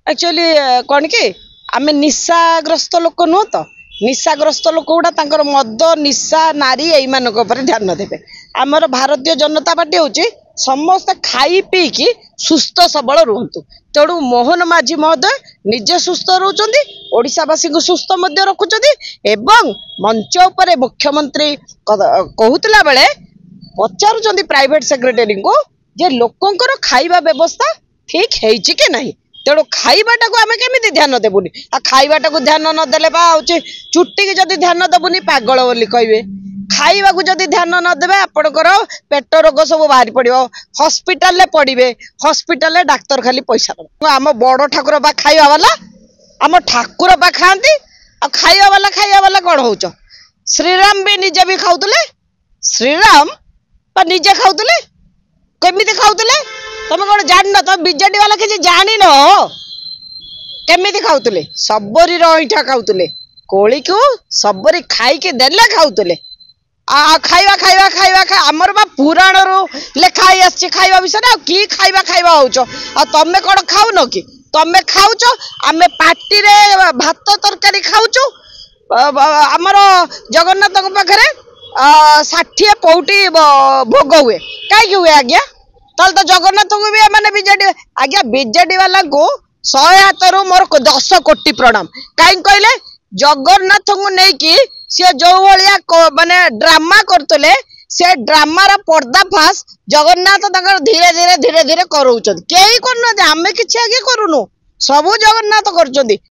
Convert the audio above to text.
Actually कौन कि आम निशाग्रस्त लोक नुह तो निशाग्रस्त लोक गुड़ा तांकर मद निशा नारी यही ध्यान देवे। आमर भारतीय जनता पार्टी हूँ समस्त खाई पी कि सुस्थ सबल रुहतु। तेणु मोहन माझी महोदय निजे सुस्थ रोचावासी को सुस्थ रखुच्च एवं मंच उपर मुख्यमंत्री कहूला बेले पचारुंट प्राइवेट सेक्रेटरी को जे लोकंकर खाइबा व्यवस्था ठीक है कि नहीं। तेणु खाइबाटा को आम केमी ध्यान देवुनि आ खाइबाटा को ध्यान नदेले चुट्टी की जदि ध्यान देवुनि पागल बोली कहे। खाइबा को जदि ध्यान नदेवे आपणकर पेट रोग सब बाहरी पड़ो हस्पिटाल पड़े हस्पिटाल डाक्तर खाली पैसा आम बड़ ठाकुर बा खाइबा वाला आम ठाकुर बा खाती खाइबा वाला कौन हो श्रीराम भी निजे भी खाऊले श्रीराम निजे खाऊले केमिति खाऊले तुम कौन जान तुम बीजेडी वाला किसी जान न केमी खाऊले सबरी रईठा खाऊले कोली को सबरी खाई देले खाऊले खाइबा खाइबा खाइबा आमर बा पुराण रू लेखाई आस खाइबा विषय कि खाइबा खाइबा हो तमें कौन खाऊन कि तमें खाऊच आम पार्टी रे भात तरकारी खाऊचु आमर जगन्नाथ पाखे 60 पौटी भोग हुए कहीं हुए आज्ञा ताल तो जगन्नाथ को भी मैंने बीजेडी आज्ञा बीजेडी वाला को 100 हाथ रू मोर 10 कोटी प्रणाम कहीं कहले जगन्नाथ को लेकिन सी जो भाया माने ड्रामा करते से ड्रामार पर्दाफाश जगन्नाथ धीरे धीरे धीरे धीरे कराऊँ कई कर आम कि आगे करूनु सबू जगन्नाथ कर।